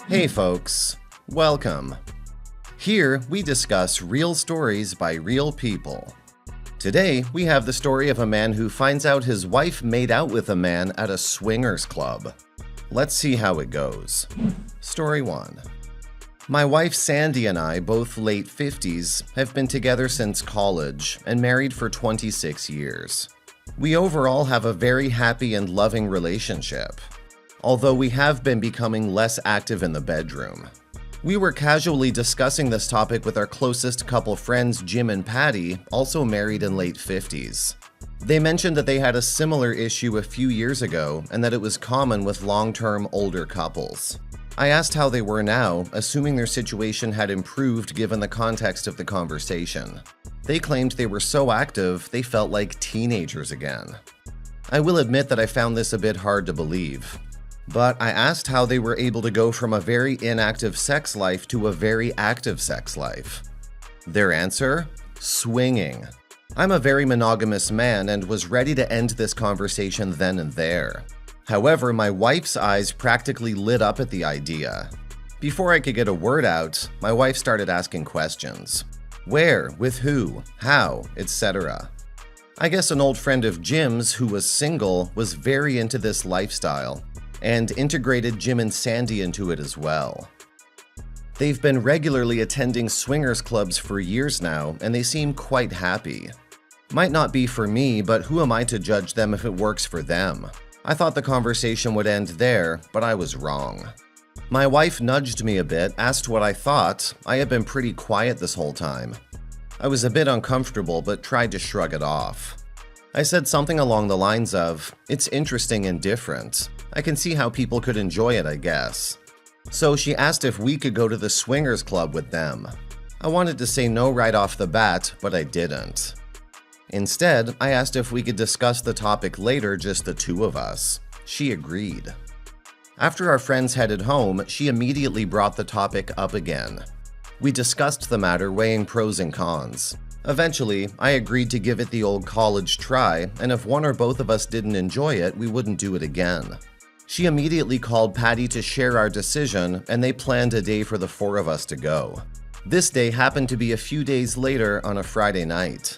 Hey folks, welcome. Here we discuss real stories by real people. Today we have the story of a man who finds out his wife made out with a man at a swingers club. Let's see how it goes. Story 1. My wife Sandy and I, both late 50s, have been together since college and married for 26 years. We overall have a very happy and loving relationship, although we have been becoming less active in the bedroom. We were casually discussing this topic with our closest couple friends, Jim and Patty, also married in late 50s. They mentioned that they had a similar issue a few years ago and that it was common with long-term older couples. I asked how they were now, assuming their situation had improved given the context of the conversation. They claimed they were so active, they felt like teenagers again. I will admit that I found this a bit hard to believe, but I asked how they were able to go from a very inactive sex life to a very active sex life. Their answer? Swinging. I'm a very monogamous man and was ready to end this conversation then and there. However, my wife's eyes practically lit up at the idea. Before I could get a word out, my wife started asking questions. Where, with who, how, etc. I guess an old friend of Jim's who was single was very into this lifestyle and integrated Jim and Sandy into it as well. They've been regularly attending swingers clubs for years now and they seem quite happy. Might not be for me, but who am I to judge them if it works for them? I thought the conversation would end there, but I was wrong. My wife nudged me a bit, asked what I thought. I had been pretty quiet this whole time. I was a bit uncomfortable, but tried to shrug it off. I said something along the lines of, "It's interesting and different. I can see how people could enjoy it, I guess." So she asked if we could go to the swingers club with them. I wanted to say no right off the bat, but I didn't. Instead, I asked if we could discuss the topic later, just the two of us. She agreed. After our friends headed home, she immediately brought the topic up again. We discussed the matter, weighing pros and cons. Eventually, I agreed to give it the old college try, and if one or both of us didn't enjoy it, we wouldn't do it again. She immediately called Patty to share our decision, and they planned a day for the four of us to go. This day happened to be a few days later on a Friday night.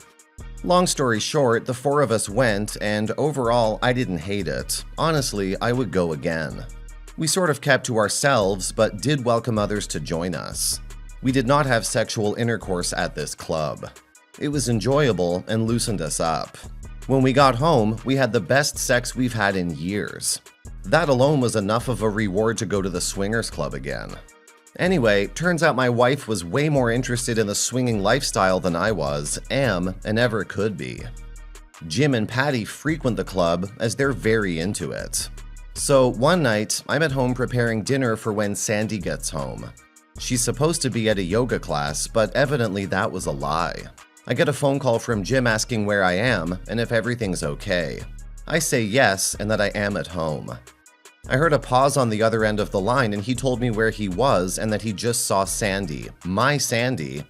Long story short, the four of us went, and overall, I didn't hate it. Honestly, I would go again. We sort of kept to ourselves, but did welcome others to join us. We did not have sexual intercourse at this club. It was enjoyable and loosened us up. When we got home, we had the best sex we've had in years. That alone was enough of a reward to go to the swingers club again. Anyway, turns out my wife was way more interested in the swinging lifestyle than I was, am, and ever could be. Jim and Patty frequent the club as they're very into it. So one night, I'm at home preparing dinner for when Sandy gets home. She's supposed to be at a yoga class, but evidently that was a lie. I get a phone call from Jim asking where I am and if everything's okay. I say yes and that I am at home. I heard a pause on the other end of the line and he told me where he was and that he just saw Sandy, my Sandy,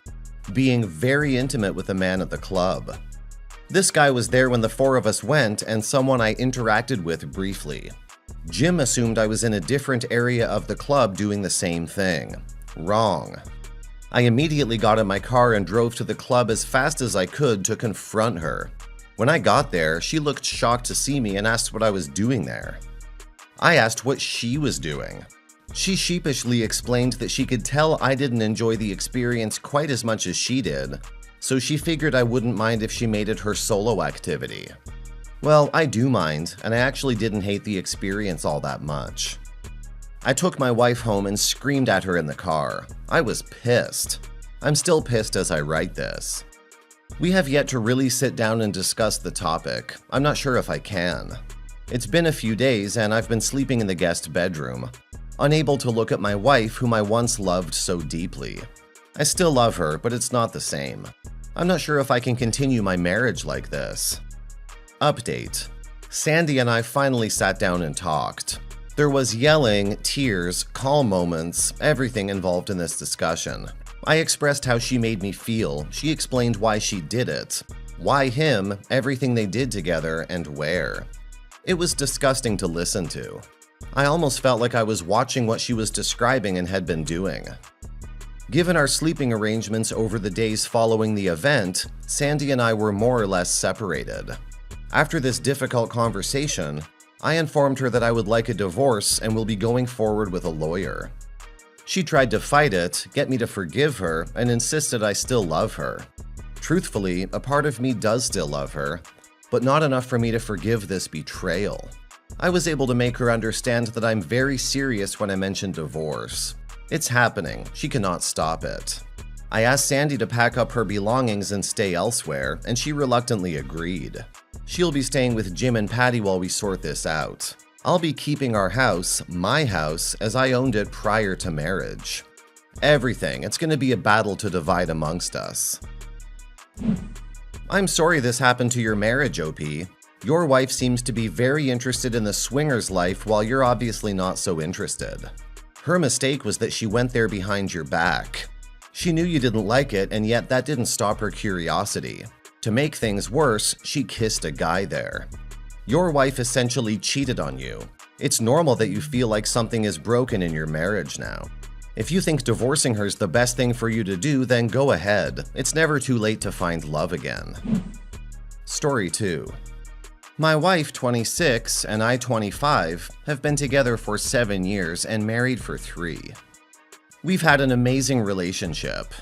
being very intimate with a man at the club. This guy was there when the four of us went and someone I interacted with briefly. Jim assumed I was in a different area of the club doing the same thing. Wrong. I immediately got in my car and drove to the club as fast as I could to confront her. When I got there, she looked shocked to see me and asked what I was doing there. I asked what she was doing. She sheepishly explained that she could tell I didn't enjoy the experience quite as much as she did, so she figured I wouldn't mind if she made it her solo activity. Well, I do mind, and I actually didn't hate the experience all that much. I took my wife home and screamed at her in the car. I was pissed. I'm still pissed as I write this. We have yet to really sit down and discuss the topic. I'm not sure if I can. It's been a few days and I've been sleeping in the guest bedroom, unable to look at my wife whom I once loved so deeply. I still love her, but it's not the same. I'm not sure if I can continue my marriage like this. Update. Sandy and I finally sat down and talked. There was yelling, tears, calm moments, everything involved in this discussion. I expressed how she made me feel. She explained why she did it, why him, everything they did together, and where. It was disgusting to listen to. I almost felt like I was watching what she was describing and had been doing. Given our sleeping arrangements over the days following the event, Sandy and I were more or less separated. After this difficult conversation, I informed her that I would like a divorce and will be going forward with a lawyer. She tried to fight it, get me to forgive her, and insisted I still love her. Truthfully, a part of me does still love her, but not enough for me to forgive this betrayal. I was able to make her understand that I'm very serious when I mention divorce. It's happening, she cannot stop it. I asked Sandy to pack up her belongings and stay elsewhere, and she reluctantly agreed. She'll be staying with Jim and Patty while we sort this out. I'll be keeping our house, my house, as I owned it prior to marriage. Everything, it's going to be a battle to divide amongst us. I'm sorry this happened to your marriage, OP. Your wife seems to be very interested in the swingers life while you're obviously not so interested. Her mistake was that she went there behind your back. She knew you didn't like it, and yet that didn't stop her curiosity. To make things worse, she kissed a guy there. Your wife essentially cheated on you. It's normal that you feel like something is broken in your marriage now. If you think divorcing her is the best thing for you to do, then go ahead. It's never too late to find love again. Story 2. My wife, 26, and I, 25, have been together for 7 years and married for 3. We've had an amazing relationship.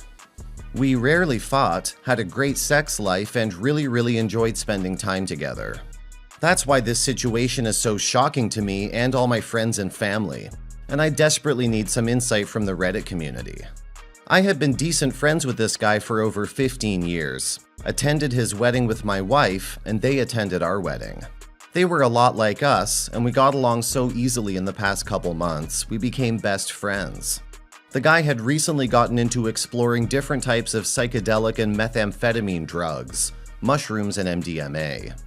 We rarely fought, had a great sex life, and really enjoyed spending time together. That's why this situation is so shocking to me and all my friends and family, and I desperately need some insight from the Reddit community. I had been decent friends with this guy for over 15 years, attended his wedding with my wife, and they attended our wedding. They were a lot like us, and we got along so easily in the past couple months, we became best friends. The guy had recently gotten into exploring different types of psychedelic and methamphetamine drugs, mushrooms and MDMA.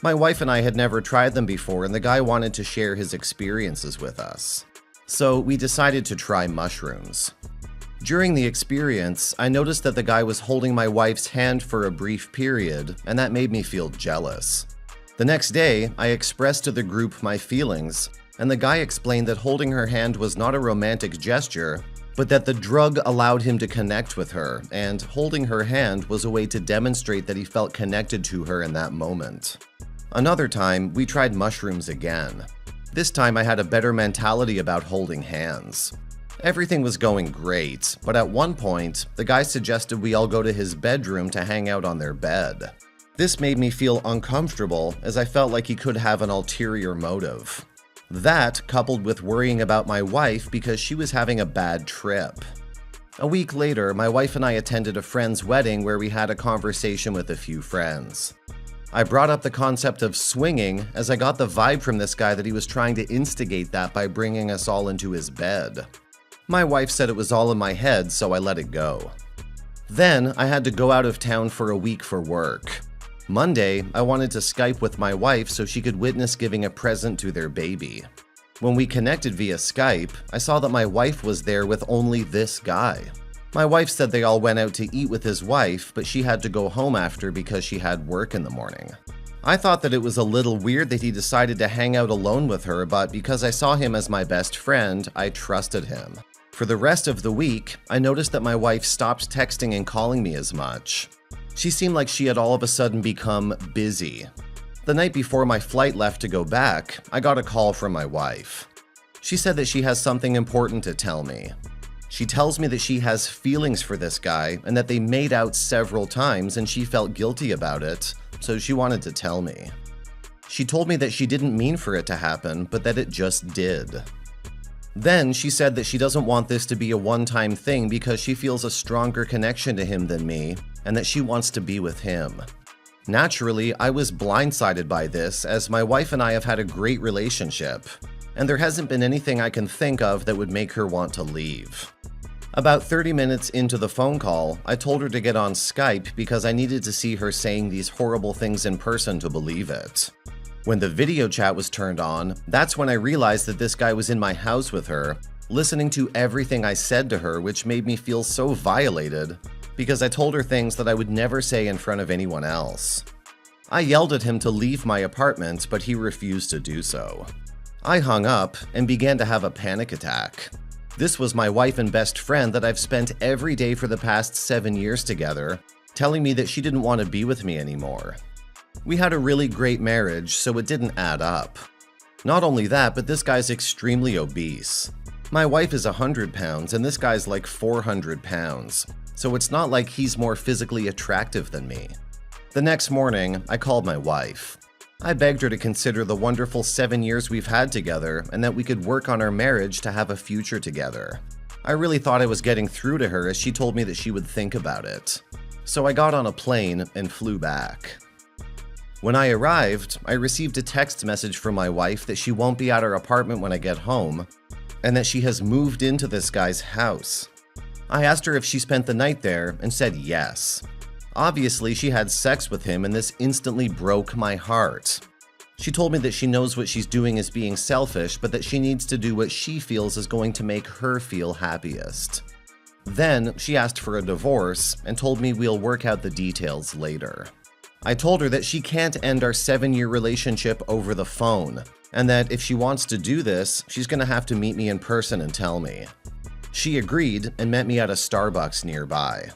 My wife and I had never tried them before, and the guy wanted to share his experiences with us. So we decided to try mushrooms. During the experience, I noticed that the guy was holding my wife's hand for a brief period, and that made me feel jealous. The next day, I expressed to the group my feelings, and the guy explained that holding her hand was not a romantic gesture, but that the drug allowed him to connect with her, and holding her hand was a way to demonstrate that he felt connected to her in that moment. Another time, we tried mushrooms again. This time I had a better mentality about holding hands. Everything was going great, but at one point, the guy suggested we all go to his bedroom to hang out on their bed. This made me feel uncomfortable, as I felt like he could have an ulterior motive. That, coupled with worrying about my wife because she was having a bad trip. A week later, my wife and I attended a friend's wedding where we had a conversation with a few friends. I brought up the concept of swinging as I got the vibe from this guy that he was trying to instigate that by bringing us all into his bed. My wife said it was all in my head, so I let it go. Then, I had to go out of town for a week for work. Monday, I wanted to Skype with my wife so she could witness giving a present to their baby. When we connected via Skype, I saw that my wife was there with only this guy. My wife said they all went out to eat with his wife, but she had to go home after because she had work in the morning. I thought that it was a little weird that he decided to hang out alone with her, but because I saw him as my best friend, I trusted him. For the rest of the week, I noticed that my wife stopped texting and calling me as much. She seemed like she had all of a sudden become busy. The night before my flight left to go back, I got a call from my wife. She said that she has something important to tell me. She tells me that she has feelings for this guy and that they made out several times and she felt guilty about it, so she wanted to tell me. She told me that she didn't mean for it to happen, but that it just did. Then she said that she doesn't want this to be a one-time thing because she feels a stronger connection to him than me and that she wants to be with him. Naturally, I was blindsided by this as my wife and I have had a great relationship, and there hasn't been anything I can think of that would make her want to leave. About 30 minutes into the phone call, I told her to get on Skype because I needed to see her saying these horrible things in person to believe it. When the video chat was turned on, that's when I realized that this guy was in my house with her, listening to everything I said to her, which made me feel so violated because I told her things that I would never say in front of anyone else. I yelled at him to leave my apartment, but he refused to do so. I hung up and began to have a panic attack. This was my wife and best friend that I've spent every day for the past 7 years together, telling me that she didn't want to be with me anymore. We had a really great marriage, so it didn't add up. Not only that, but this guy's extremely obese. My wife is 100 pounds and this guy's like 400 pounds, so it's not like he's more physically attractive than me. The next morning, I called my wife. I begged her to consider the wonderful 7 years we've had together and that we could work on our marriage to have a future together. I really thought I was getting through to her as she told me that she would think about it. So I got on a plane and flew back. When I arrived, I received a text message from my wife that she won't be at our apartment when I get home and that she has moved into this guy's house. I asked her if she spent the night there and said yes. Obviously, she had sex with him and this instantly broke my heart. She told me that she knows what she's doing is being selfish, but that she needs to do what she feels is going to make her feel happiest. Then, she asked for a divorce and told me we'll work out the details later. I told her that she can't end our 7-year relationship over the phone, and that if she wants to do this, she's gonna have to meet me in person and tell me. She agreed and met me at a Starbucks nearby.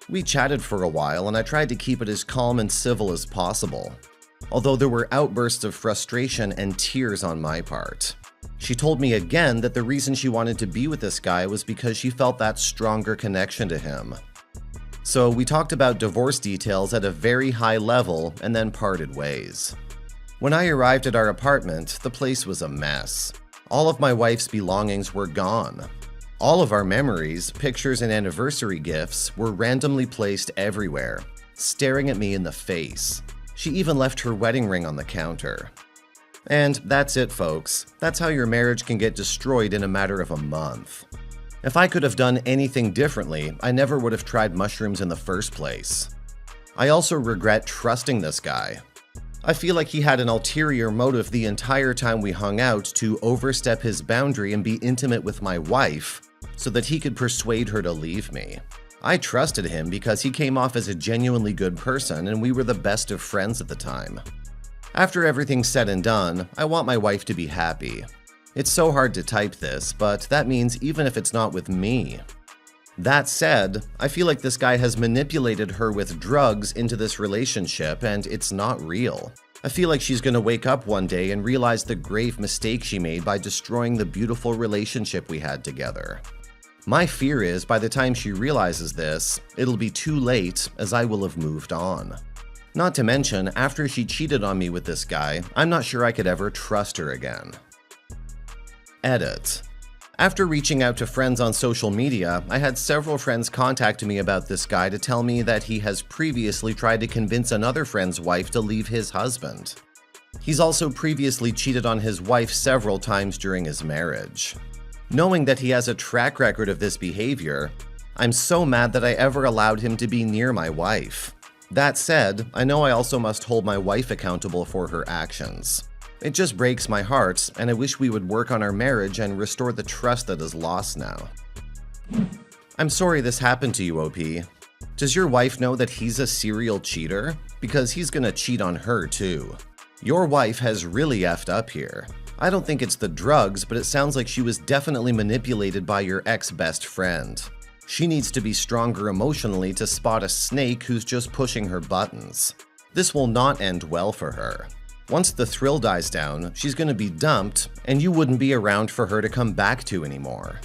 We chatted for a while and I tried to keep it as calm and civil as possible, although there were outbursts of frustration and tears on my part. She told me again that the reason she wanted to be with this guy was because she felt that stronger connection to him. So we talked about divorce details at a very high level and then parted ways. When I arrived at our apartment, the place was a mess. All of my wife's belongings were gone. All of our memories, pictures, and anniversary gifts were randomly placed everywhere, staring at me in the face. She even left her wedding ring on the counter. And that's it, folks. That's how your marriage can get destroyed in a matter of a month. If I could have done anything differently, I never would have tried mushrooms in the first place. I also regret trusting this guy. I feel like he had an ulterior motive the entire time we hung out to overstep his boundary and be intimate with my wife so that he could persuade her to leave me. I trusted him because he came off as a genuinely good person and we were the best of friends at the time. After everything's said and done, I want my wife to be happy. It's so hard to type this, but that means even if it's not with me. That said, I feel like this guy has manipulated her with drugs into this relationship and it's not real. I feel like she's gonna wake up one day and realize the grave mistake she made by destroying the beautiful relationship we had together. My fear is by the time she realizes this, it'll be too late as I will have moved on. Not to mention, after she cheated on me with this guy, I'm not sure I could ever trust her again. Edit. After reaching out to friends on social media, I had several friends contact me about this guy to tell me that he has previously tried to convince another friend's wife to leave his husband. He's also previously cheated on his wife several times during his marriage. Knowing that he has a track record of this behavior, I'm so mad that I ever allowed him to be near my wife. That said, I know I also must hold my wife accountable for her actions. It just breaks my heart, and I wish we would work on our marriage and restore the trust that is lost now. I'm sorry this happened to you, OP. Does your wife know that he's a serial cheater? Because he's gonna cheat on her too. Your wife has really effed up here. I don't think it's the drugs, but it sounds like she was definitely manipulated by your ex-best friend. She needs to be stronger emotionally to spot a snake who's just pushing her buttons. This will not end well for her. Once the thrill dies down, she's gonna be dumped, and you wouldn't be around for her to come back to anymore.